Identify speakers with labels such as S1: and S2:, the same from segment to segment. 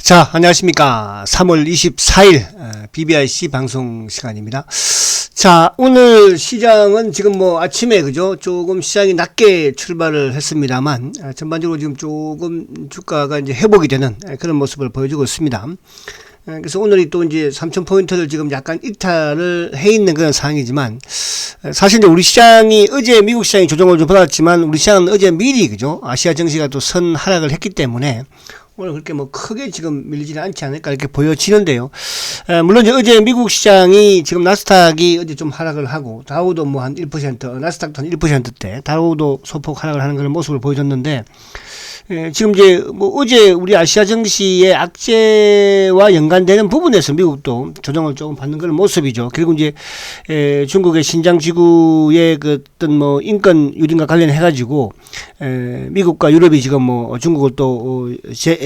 S1: 자, 안녕하십니까. 3월 24일 BBIC 방송 시간입니다. 자, 오늘 시장은 지금 뭐 아침에 그죠? 조금 시장이 낮게 출발을 했습니다만 전반적으로 지금 조금 주가가 이제 회복이 되는 그런 모습을 보여주고 있습니다. 그래서 오늘이 또 이제 3,000포인트를 지금 약간 이탈을 해 있는 그런 상황이지만 사실 이제 우리 시장이 어제 미국 시장이 조정을 좀 받았지만 우리 시장은 어제 미리 그죠? 아시아 증시가 또 선 하락을 했기 때문에 오늘 그렇게 뭐 크게 지금 밀리지는 않지 않을까 이렇게 보여지는데요. 물론 이제 어제 미국 시장이 지금 나스닥이 어제 좀 하락을 하고 다우도 뭐 한 1%, 나스닥도 한 1%대, 다우도 소폭 하락을 하는 그런 모습을 보여줬는데 지금 이제 뭐 어제 우리 아시아 증시의 악재와 연관되는 부분에서 미국도 조정을 조금 받는 그런 모습이죠. 그리고 이제 중국의 신장 지구의 그 어떤 뭐 인권 유린과 관련해 가지고 미국과 유럽이 지금 뭐 중국을 또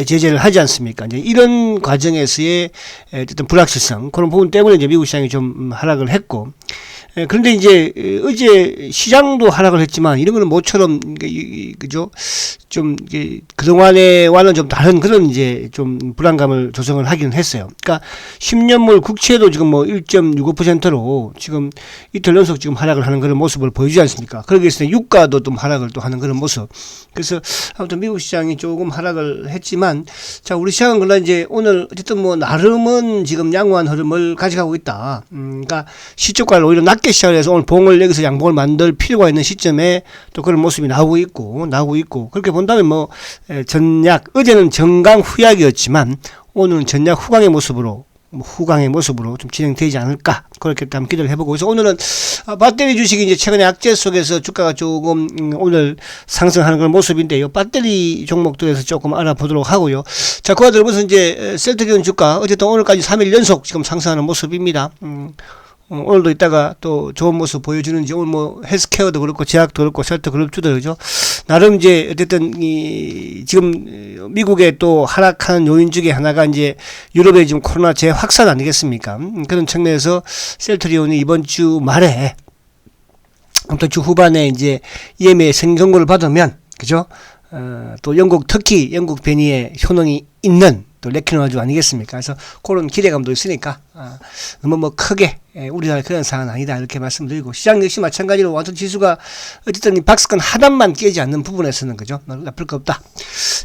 S1: 제재를 하지 않습니까? 이제 이런 과정에서의 어떤 불확실성 그런 부분 때문에 이제 미국 시장이 좀 하락을 했고. 그런데 이제 어제 시장도 하락을 했지만 이런 거는 모처럼 그죠? 좀 그동안에와는 좀 다른 그런 이제 좀 불안감을 조성을 하기는 했어요. 그러니까 10년물 국채도 지금 뭐 1.65%로 지금 이틀 연속 지금 하락을 하는 그런 모습을 보여주지 않습니까? 그러기 위해서 유가도 좀 하락을 또 하는 그런 모습. 그래서 아무튼 미국 시장이 조금 하락을 했지만 자, 우리 시장은 그러나 이제 오늘 어쨌든 뭐 나름은 지금 양호한 흐름을 가져가고 있다. 그러니까 시초가를 오히려 낮게 시작을 해서 오늘 봉을 여기서 양봉을 만들 필요가 있는 시점에 또 그런 모습이 나오고 있고 그렇게 본다면 뭐 전약 어제는 정강 후약이었지만 오늘은 전약 후강의 모습으로 좀 진행되지 않을까 그렇게 한번 기대를 해보고 그래서 오늘은 배터리 주식이 이제 최근에 악재 속에서 주가가 조금 오늘 상승하는 그런 모습인데요. 배터리 종목들에서 조금 알아보도록 하고요. 자, 그와 더불어서 이제 셀트리온 주가 어쨌든 오늘까지 3일 연속 지금 상승하는 모습입니다. 오늘도 이따가 또 좋은 모습 보여주는지 오늘 뭐 헬스케어도 그렇고 제약도 그렇고 셀터 그룹주도 그죠. 나름 이제 어쨌든 지금 미국의 또 하락하는 요인 중에 하나가 이제 유럽의 지금 코로나 재확산 아니겠습니까? 그런 측면에서 셀트리온이 이번 주 말에 아무튼 주 후반에 이제 EMA 생성고를 받으면 그죠? 또 특히 영국 변이의 효능이 있는 또 레퀴노아주 아니겠습니까? 그래서 그런 기대감도 있으니까 너무 뭐 크게 우리나라 그런 상황은 아니다 이렇게 말씀드리고 시장 역시 마찬가지로 완전 지수가 어쨌든 이 박스권 하단만 깨지 않는 부분에서는 그죠? 나쁠 거 없다.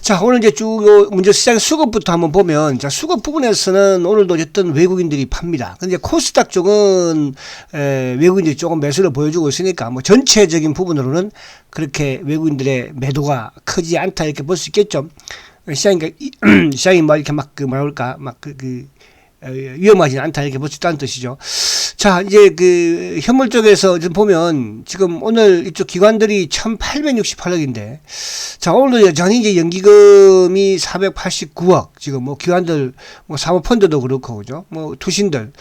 S1: 자, 오늘 이제 쭉 먼저 시장 수급부터 한번 보면 자, 수급 부분에서는 오늘도 어쨌든 외국인들이 팝니다. 근데 코스닥 쪽은 외국인들이 조금 매수를 보여주고 있으니까 뭐 전체적인 부분으로는 그렇게 외국인들의 매도가 크지 않다 이렇게 볼 수 있겠죠. 시장이 뭐 이렇게 위험하지 않다 이렇게 볼 수 있다는 뜻이죠. 자, 이제 현물 쪽에서 지금 보면 지금 오늘 이쪽 기관들이 1,868억인데 자, 오늘도 여전히 이제 연기금이 489억 지금 뭐 기관들 뭐 사모펀드도 그렇고 그죠? 뭐 투신들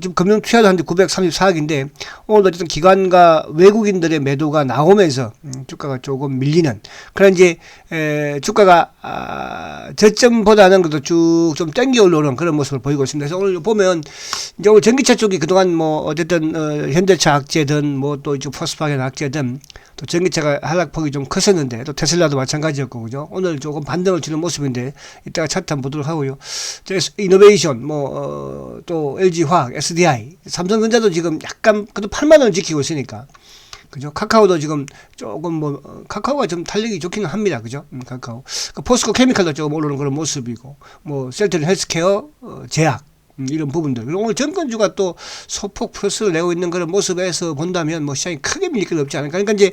S1: 지금 금융 투자도 한데 934억인데 오늘도 어쨌든 기관과 외국인들의 매도가 나오면서 주가가 조금 밀리는 그런 이제 주가가 저점보다는 그래도 쭉 좀 땡겨 올라오는 그런 모습을 보이고 있습니다. 그래서 오늘 보면 이제 오늘 전기차 쪽이 그동안 뭐 어쨌든 현대차 악재든 뭐 또 이쪽 포스파겐 악재든 또 전기차가 하락폭이 좀 컸었는데 또 테슬라도 마찬가지였고 그죠? 오늘 조금 반등을 주는 모습인데 이따가 차트 한번 보도록 하고요. 이노베이션 또 LG화학, SDI, 삼성전자도 지금 약간 그래도 8만 원 지키고 있으니까 그죠? 카카오도 지금 조금 카카오가 좀 탄력이 좋기는 합니다. 그죠? 카카오. 포스코 케미칼도 조금 오르는 그런 모습이고, 셀트리온 헬스케어, 제약, 이런 부분들. 그리고 오늘 정권주가 또 소폭 플러스를 내고 있는 그런 모습에서 본다면 시장이 크게 밀릴 건 없지 않을까. 그러니까 이제,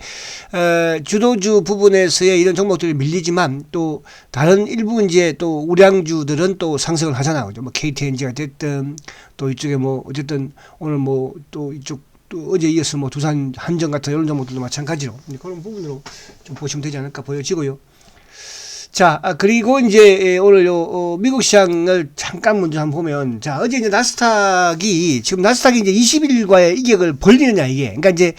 S1: 주도주 부분에서의 이런 종목들이 밀리지만 또 다른 일부 이제 또 우량주들은 또 상승을 하잖아요. 그죠? KTNG가 됐든 또 이쪽에 어쨌든 오늘 또 이쪽 또 어제 이어서 두산 한정 같은 이런 종목들도 마찬가지로 그런 부분으로 좀 보시면 되지 않을까 보여지고요. 자, 그리고 이제 오늘 미국 시장을 잠깐 먼저 한번 보면 자, 어제 이제 나스닥이 이제 20일과의 이격을 벌리느냐 이게. 그러니까 이제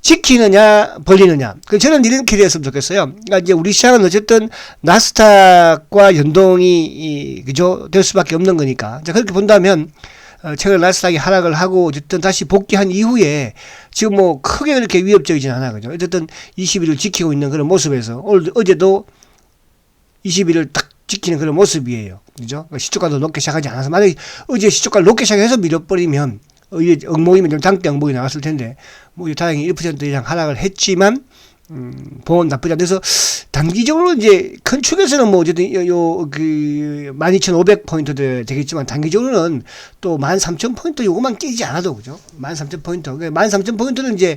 S1: 지키느냐 벌리느냐. 저는 이렇게 됐으면 좋겠어요. 그러니까 이제 우리 시장은 어쨌든 나스닥과 연동이 그죠? 될 수밖에 없는 거니까. 자, 그렇게 본다면 최근 나스닥이 하락을 하고 어쨌든 다시 복귀한 이후에 지금 크게 그렇게 위협적이진 않아요. 그죠? 어쨌든 20일을 지키고 있는 그런 모습에서 어제도 20일을 딱 지키는 그런 모습이에요. 그죠? 시초가도 높게 시작하지 않아서, 만약에 어제 시초가를 높게 시작해서 밀어버리면, 억목이면 좀 장대 억목이 나왔을 텐데, 뭐, 다행히 1% 이상 하락을 했지만, 보험 나쁘지 않다. 그래서 단기적으로 이제 큰 축에서는 뭐 어쨌든 12,500포인트 되겠지만 단기적으로는 또 13,000포인트 요거만 깨지 않아도 그죠? 13,000포인트. 13,000포인트는 이제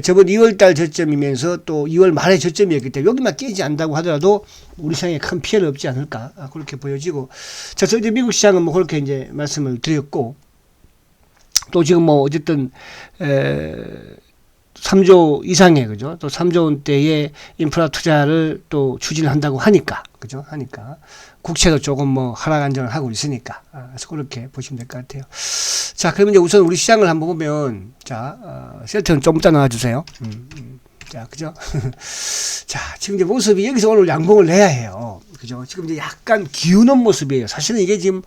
S1: 저번 2월달 저점이면서 또 2월 말에 저점이었기 때문에 여기만 깨지 않는다고 하더라도 우리 시장에 큰 피해는 없지 않을까 그렇게 보여지고. 자, 그래서 이제 미국 시장은 뭐 그렇게 이제 말씀을 드렸고, 또 지금 뭐 어쨌든 3조 이상의, 그죠? 또 3조 원대의 인프라 투자를 또 추진한다고 하니까, 그죠? 하니까. 국채도 조금 뭐 하락 안정을 하고 있으니까. 그래서 그렇게 보시면 될 것 같아요. 자, 그러면 이제 우선 우리 시장을 한번 보면, 자, 셀트는 좀 이따 나와주세요. 자, 그죠? 자, 지금 이제 모습이 여기서 오늘 양봉을 내야 해요. 그죠? 지금 이제 약간 기우는 모습이에요. 사실은 이게 지금,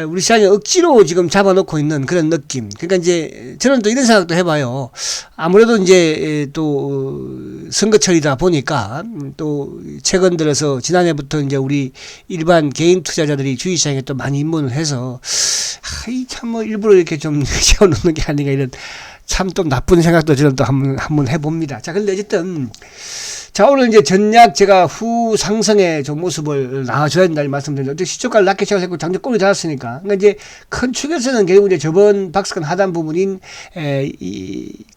S1: 우리 시장에 억지로 지금 잡아놓고 있는 그런 느낌. 그러니까 이제 저는 또 이런 생각도 해봐요. 아무래도 이제 또 선거철이다 보니까 또 최근 들어서 지난해부터 이제 우리 일반 개인 투자자들이 주식시장에 또 많이 입문을 해서, 참 뭐 일부러 이렇게 좀 세워놓는 게 아닌가 이런 참 또 나쁜 생각도 저는 또 한번 해봅니다. 자, 근데 어쨌든, 자, 오늘 이제 전략 제가 후 상승의 좀 모습을 나와줘야 된다는 말씀드렸는데, 시초가를 낮게 시작했고 장전 꼬리 달았으니까. 그러니까 이제 큰 축에서는 결국 이제 저번 박스권 하단 부분인,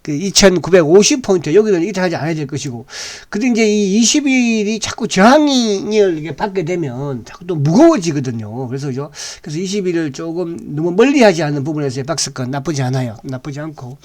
S1: 2,950포인트, 여기는 이탈하지 않아야 될 것이고. 근데 이제 이 20일이 자꾸 저항을 이게 받게 되면 자꾸 또 무거워지거든요. 그래서 20일을 조금 너무 멀리 하지 않는 부분에서의 박스권 나쁘지 않아요. 나쁘지 않고.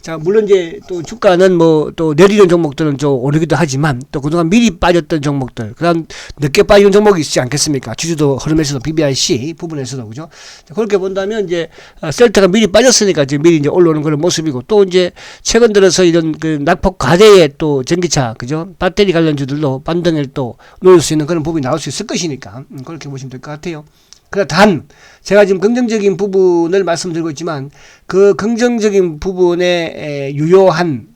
S1: 자, 물론 이제 또 주가는 뭐 또 내리는 종목들은 좀 오르기도 하지만 또 그동안 미리 빠졌던 종목들, 그다음 늦게 빠지는 종목이 있지 않겠습니까? 주주도 흐름에서도 BBIC 부분에서도 그죠? 자, 그렇게 본다면 이제 셀트가 미리 빠졌으니까 지금 미리 이제 올라오는 그런 모습이고, 또 이제 최근 들어서 이런 그 낙폭 과대의 또 전기차, 그죠? 배터리 관련주들도 반등을 또 놓을 수 있는 그런 부분이 나올 수 있을 것이니까 그렇게 보시면 될 것 같아요. 그러나 단, 제가 지금 긍정적인 부분을 말씀드리고 있지만, 그 긍정적인 부분에 유효한,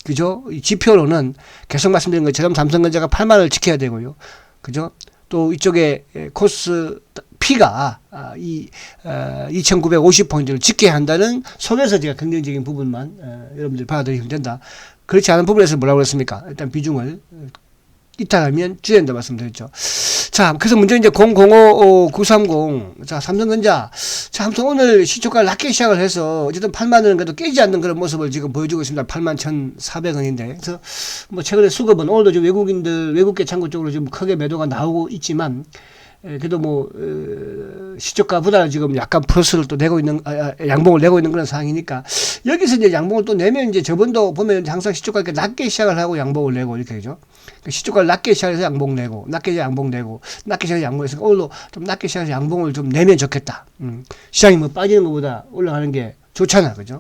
S1: 그죠? 지표로는 계속 말씀드린 것처럼 삼성전자가 8만원을 지켜야 되고요. 그죠? 또 이쪽에 코스 P가 2,950포인트를 지켜야 한다는 속에서 제가 긍정적인 부분만 여러분들 받아들이면 된다. 그렇지 않은 부분에서 뭐라고 그랬습니까? 일단 비중을 이탈하면 주야 된다 말씀드렸죠. 자, 그래서 문제 이제 005930. 자, 삼성전자. 자, 아무튼 오늘 시초가를 낮게 시작을 해서 어쨌든 8만원은 그래도 깨지 않는 그런 모습을 지금 보여주고 있습니다. 81,400원인데. 그래서 뭐 최근에 수급은 오늘도 좀 외국계 창구 쪽으로 좀 크게 매도가 나오고 있지만, 그래도 뭐, 시초가보다 지금 약간 플러스를 또 내고 있는, 양봉을 내고 있는 그런 상황이니까, 여기서 이제 양봉을 또 내면 이제 저번도 보면 항상 시초가 이렇게 낮게 시작을 하고 양봉을 내고 이렇게 되죠. 시초가를 낮게 시작해서 양봉 내고, 낮게 양봉 내고, 낮게 시작해서 양봉 했으니까 오늘도 좀 낮게 시작해서 양봉을 좀 내면 좋겠다. 시장이 뭐 빠지는 것보다 올라가는 게 좋잖아, 그죠?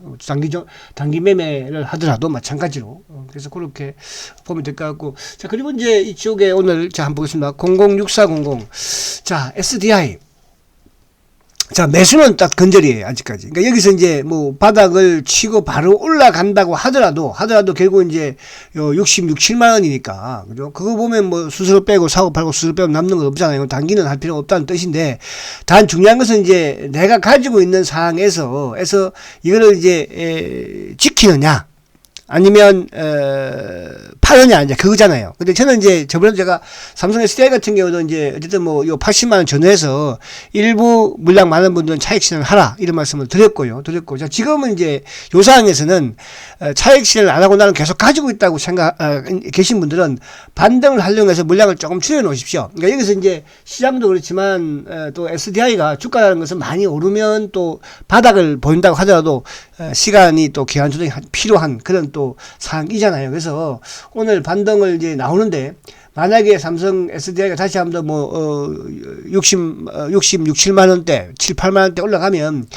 S1: 단기 매매를 하더라도 마찬가지로. 그래서 그렇게 보면 될 것 같고. 자, 그리고 이제 이쪽에 오늘, 자, 한번 보겠습니다. 006400. 자, SDI. 자, 매수는 딱 근절이에요, 아직까지. 그러니까 여기서 이제 뭐 바닥을 치고 바로 올라간다고 하더라도 결국 이제 66, 7만원이니까. 그죠? 그거 보면 뭐 수수료 빼고 사고 팔고 수수료 빼고 남는 거 없잖아요. 단기는 할 필요가 없다는 뜻인데, 단 중요한 것은 이제 내가 가지고 있는 상황에서 이거를 이제 지키느냐, 아니면 파느냐, 이제 그거잖아요. 근데 저는 이제 저번에 제가 삼성 SDI 같은 경우도 이제 어쨌든 뭐 요 80만원 전후에서 일부 물량 많은 분들은 차익 실현을 하라 이런 말씀을 드렸고요. 자, 지금은 이제 요 상황에서는 차익 실현을 안 하고 나는 계속 가지고 있다고 계신 분들은 반등을 활용해서 물량을 조금 줄여 놓으십시오. 그러니까 여기서 이제 시장도 그렇지만 또 SDI가 주가라는 것은 많이 오르면 또 바닥을 보인다고 하더라도 시간이 또 기한 조정이 필요한 그런 또 상황이잖아요. 그래서 오늘 반등을 이제 나오는데, 만약에 삼성 SDI가 다시 한번 뭐 66, 7만원대, 7, 8만원대 올라가면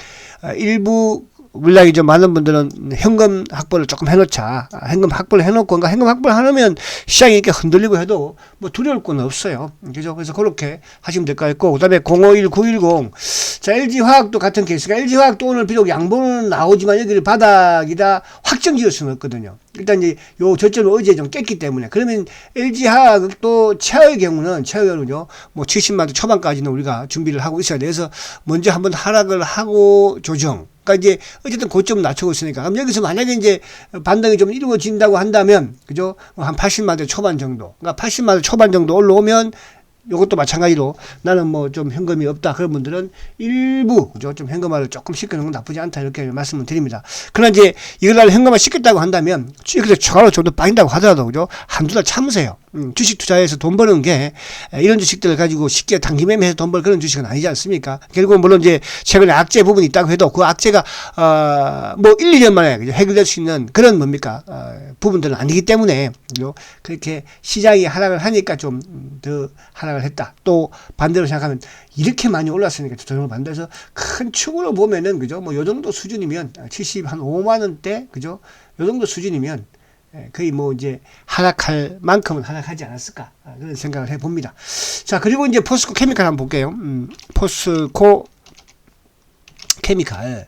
S1: 일부 물량이 좀 많은 분들은 현금 확보를 조금 해놓자. 현금 확보를 해놓고, 그러니까 현금 확보를 해놓으면 시장이 이렇게 흔들리고 해도 뭐 두려울 건 없어요. 그죠? 그래서 그렇게 하시면 될 것 같고, 그 다음에 051910. 자, LG화학도 같은 케이스가, LG화학도 오늘 비록 양보는 나오지만 여기를 바닥이다 확정 지을 수는 없거든요. 일단 이제 요 저점을 어제 좀 깼기 때문에, 그러면 LG화학도 최하의 경우는요, 뭐 70만 원 초반까지는 우리가 준비를 하고 있어야 돼서 먼저 한번 하락을 하고 조정. 그러니까 이제 어쨌든 고점 낮추고 있으니까. 그럼 여기서 만약에 이제 반등이 좀 이루어진다고 한다면, 그죠? 한 80만 원 초반 정도. 그러니까 80만 원 초반 정도 올라오면 요것도 마찬가지로 나는 뭐 좀 현금이 없다 그런 분들은 일부 그죠 좀 현금화를 조금 시키는 건 나쁘지 않다 이렇게 말씀을 드립니다. 그러나 이제 이걸 현금화 시켰다고 한다면 이렇게 추가로 좀 더 빠진다고 하더라도 그죠 한두 달 참으세요. 주식 투자해서 돈 버는 게 이런 주식들을 가지고 쉽게 단기 매매해서 돈 벌 그런 주식은 아니지 않습니까? 결국은 물론 이제 최근에 악재 부분이 있다고 해도 그 악재가 뭐 1, 2년 만에 해결될 수 있는 그런 뭡니까 부분들은 아니기 때문에 그죠? 그렇게 시장이 하락을 하니까 좀 더 하락을 했다. 또 반대로 생각하면 이렇게 많이 올랐으니까 저녁을 만들어서 큰 축으로 보면은 그죠 뭐 요 정도 수준이면 70 한 5만 원대 그죠 요 정도 수준이면 거의 뭐 이제 하락할 만큼은 하락하지 않았을까 그런 생각을 해봅니다. 자 그리고 이제 포스코 케미칼 한번 볼게요. 포스코 케미칼.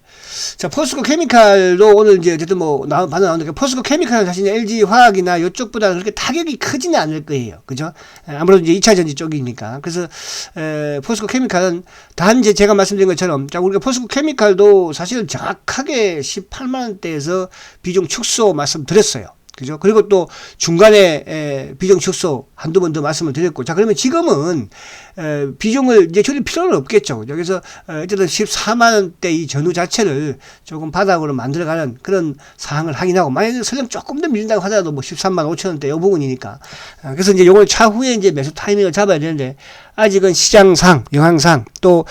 S1: 자 포스코 케미칼도 오늘 이제 어쨌든 뭐 반응 나오는데 포스코 케미칼은 사실 LG 화학이나 이쪽보다 그렇게 타격이 크지는 않을 거예요. 그죠? 아무래도 이제 2차 전지 쪽이니까. 그래서 포스코 케미칼은 단지 제가 말씀드린 것처럼 자 우리가 포스코 케미칼도 사실은 정확하게 18만 원대에서 비중 축소 말씀드렸어요. 그죠? 그리고 또 중간에 비중 축소 한두 번 더 말씀을 드렸고, 자 그러면 지금은 비중을 이제 줄일 필요는 없겠죠. 그래서 어쨌든 14만 원대 이 전후 자체를 조금 바닥으로 만들어가는 그런 사항을 확인하고, 만약에 설령 조금 더 밀린다고 하더라도 뭐 13만 5천 원대 이 부분이니까. 그래서 이제 요걸 차후에 이제 매수 타이밍을 잡아야 되는데 아직은 시장상, 영향상 또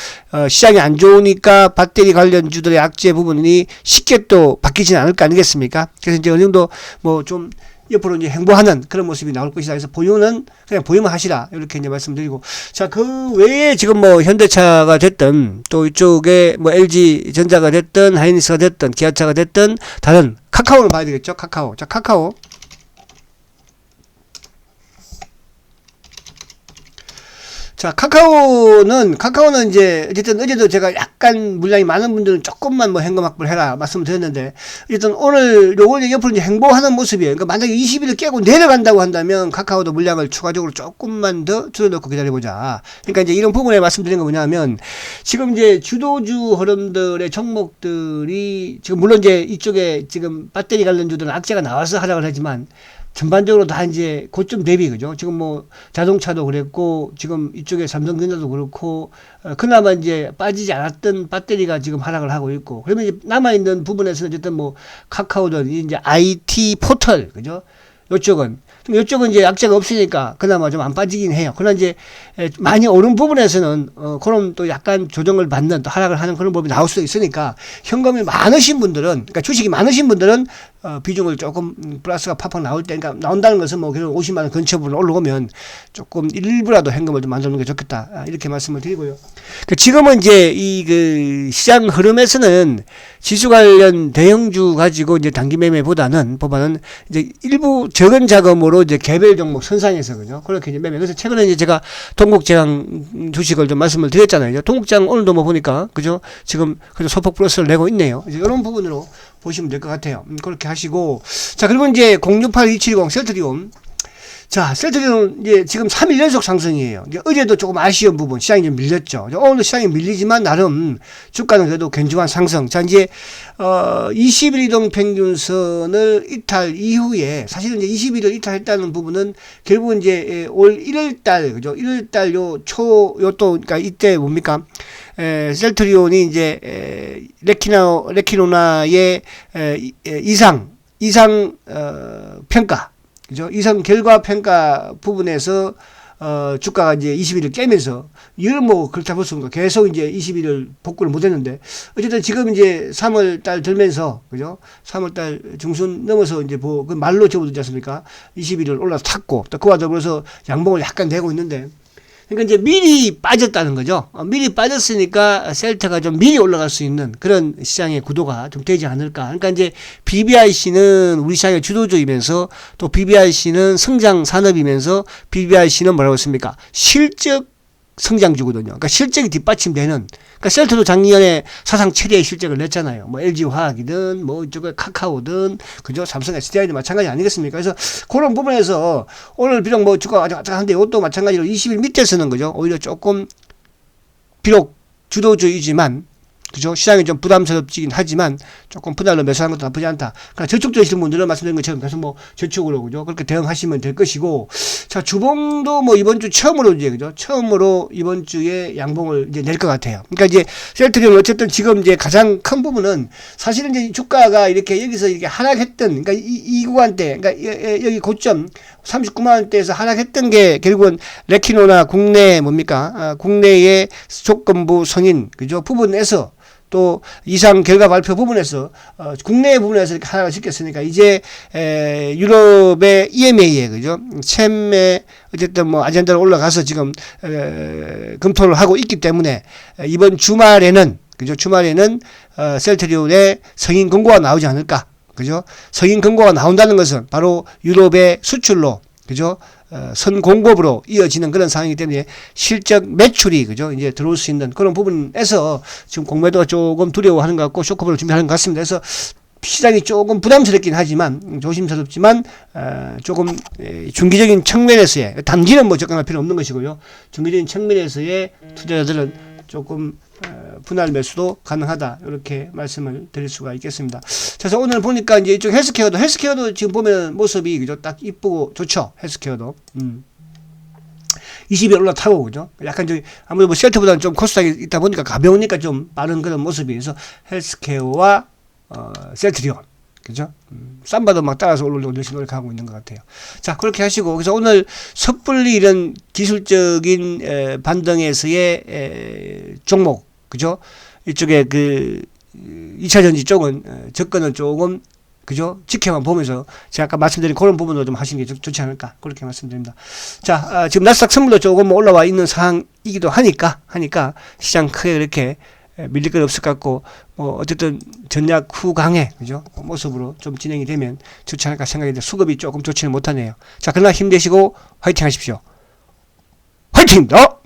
S1: 시장이 안 좋으니까 배터리 관련주들의 악재 부분이 쉽게 또 바뀌지는 않을 거 아니겠습니까? 그래서 이제 어느 정도 뭐 좀 옆으로 이제 행보하는 그런 모습이 나올 것이다. 그래서 보유는 그냥 보유만 하시라. 이렇게 이제 말씀드리고. 자, 그 외에 지금 뭐 현대차가 됐든 또 이쪽에 뭐 LG 전자가 됐든 하이닉스가 됐든 기아차가 됐든 다른 카카오를 봐야 되겠죠. 카카오. 자, 카카오. 자, 카카오는 이제, 어쨌든 어제도 제가 약간 물량이 많은 분들은 조금만 뭐 현금 확보를 해라 말씀을 드렸는데, 어쨌든 오늘, 요걸 옆으로 이제 행보하는 모습이에요. 그러니까 만약에 20일을 깨고 내려간다고 한다면 카카오도 물량을 추가적으로 조금만 더 줄여놓고 기다려보자. 그러니까 이제 이런 부분에 말씀드린 건 뭐냐면, 지금 이제 주도주 흐름들의 종목들이, 지금 물론 이제 이쪽에 지금 배터리 관련주들은 악재가 나와서 하락을 하지만, 전반적으로 다 이제 고점 대비 그죠? 지금 뭐 자동차도 그랬고 지금 이쪽에 삼성전자도 그렇고 그나마 이제 빠지지 않았던 배터리가 지금 하락을 하고 있고 그러면 이제 남아 있는 부분에서는 어쨌든 뭐 카카오든 이제 IT 포털 그죠? 요쪽은 이제 약재가 없으니까 그나마 좀 안 빠지긴 해요. 그러나 이제 많이 오른 부분에서는 그런 또 약간 조정을 받는 또 하락을 하는 그런 법이 나올 수도 있으니까 현금이 많으신 분들은 그러니까 주식이 많으신 분들은 비중을 조금 플러스가 팍팍 나올 때 그러니까 나온다는 것은 뭐 계속 50만 원 근처 부분 올라오면 조금 일부라도 현금을 좀 만드는 게 좋겠다 이렇게 말씀을 드리고요. 지금은 이제 이 그 시장 흐름에서는 지수 관련 대형주 가지고 이제 단기 매매보다는 이제 일부 적은 자금으로 이제 개별 종목 선상에서 그죠? 그렇게 이제 매매. 그래서 최근에 이제 제가 동국제약 주식을 좀 말씀을 드렸잖아요. 동국제약 오늘도 뭐 보니까 그죠? 지금 그래도 소폭 플러스를 내고 있네요. 이제 이런 부분으로 보시면 될 것 같아요. 그렇게 하시고 자 그리고 이제 068270 셀트리온. 자, 셀트리온 이제 지금 3일 연속 상승이에요. 이제 어제도 조금 아쉬운 부분, 시장이 좀 밀렸죠. 오늘 시장이 밀리지만 나름 주가는 그래도 견조한 상승. 자, 이제 20일 이동 평균선을 이탈 이후에 사실은 이제 20일을 이탈했다는 부분은 결국은 이제 올 1월 달 그죠? 1월 달 요 또 그러니까 이때 뭡니까? 셀트리온이 이제 레키노나의 이상 평가 그죠? 이상 결과 평가 부분에서 주가가 이제 20일을 깨면서 이걸 뭐 그렇다 볼 수 없는 거 계속 이제 20일을 복구를 못 했는데 어쨌든 지금 이제 3월 달 들면서 그죠? 3월 달 중순 넘어서 이제 뭐 그 말로 접어들지 않습니까? 20일을 올라서 탔고 또 그와 더불어서 양봉을 약간 내고 있는데 그러니까 이제 미리 빠졌다는 거죠. 미리 빠졌으니까 셀트가 좀 미리 올라갈 수 있는 그런 시장의 구도가 좀 되지 않을까. 그러니까 이제 BBIC는 우리 시장의 주도주이면서 또 BBIC는 성장 산업이면서 BBIC는 뭐라고 했습니까? 실적 성장주거든요. 그러니까 실적이 뒷받침되는. 그러니까 셀트도 작년에 사상 최대의 실적을 냈잖아요. 뭐 LG화학이든 뭐 이쪽에 카카오든 그죠? 삼성 SDI도 마찬가지 아니겠습니까? 그래서 그런 부분에서 오늘 비록 뭐 주가 아직 한데 이것도 마찬가지로 20일 밑에서는 그죠? 오히려 조금 비록 주도주의지만 그죠? 시장이 좀 부담스럽긴 하지만 조금 분할로 매수하는 것도 나쁘지 않다. 그러나 저축되시는 분들은 말씀드린 것처럼 계속 뭐 저축으로 그죠? 그렇게 대응하시면 될 것이고, 자 주봉도 뭐 이번 주 처음으로 이제 그죠? 처음으로 이번 주에 양봉을 이제 낼 것 같아요. 그러니까 이제 셀트리온 어쨌든 지금 이제 가장 큰 부분은 사실은 이제 주가가 이렇게 여기서 이렇게 하락했던, 그러니까 이 구간대, 그러니까 여기 고점 39만 원대에서 하락했던 게 결국은 레키노나 국내 뭡니까? 국내의 조건부 성인 그죠? 부분에서 또 이상 결과 발표 부분에서 국내 부분에서 이렇게 하락을 시켰으니까 이제 유럽의 EMA에 그죠? 챔에 어쨌든 뭐 아젠다로 올라가서 지금 검토를 하고 있기 때문에 이번 주말에는 그죠? 주말에는 셀트리온의 성인 권고가 나오지 않을까? 그죠? 성인 권고가 나온다는 것은 바로 유럽의 수출로 그죠? 선공급으로 이어지는 그런 상황이기 때문에 실적 매출이 그죠? 이제 들어올 수 있는 그런 부분에서 지금 공매도가 조금 두려워하는 것 같고 쇼크볼을 준비하는 것 같습니다. 그래서 시장이 조금 부담스럽긴 하지만 조심스럽지만 조금 중기적인 측면에서의 단기는 뭐 접근할 필요 없는 것이고요. 중기적인 측면에서의 투자자들은 조금 분할 매수도 가능하다 이렇게 말씀을 드릴 수가 있겠습니다. 그래서 오늘 보니까 이제 이쪽 헬스케어도 지금 보면 모습이 그죠? 딱 이쁘고 좋죠. 헬스케어도 20일 올라타고 그죠? 약간 저 아무래도 뭐 셀트보다는 좀 코스닥이 있다 보니까 가벼우니까 좀 빠른 그런 모습이 그래서 헬스케어와 셀트리온 그죠? 쌈바도 막 따라서 올리려고 열심히 노력하고 있는 것 같아요. 자, 그렇게 하시고, 그래서 오늘 섣불리 이런 기술적인 반등에서의 종목, 그죠? 이쪽에 그 2차전지 쪽은 접근을 조금, 그죠? 지켜만 보면서 제가 아까 말씀드린 그런 부분으로 좀 하시는 게 좋지 않을까? 그렇게 말씀드립니다. 자, 지금 나스닥 선물도 조금 올라와 있는 상황이기도 하니까 시장 크게 이렇게 밀릴 건 없을 것 같고, 뭐, 어쨌든 전략 후강의, 그죠? 모습으로 좀 진행이 되면 좋지 않을까 생각이 드는데 수급이 조금 좋지는 못하네요. 자, 그러나 힘내시고 화이팅 하십시오. 화이팅입니다!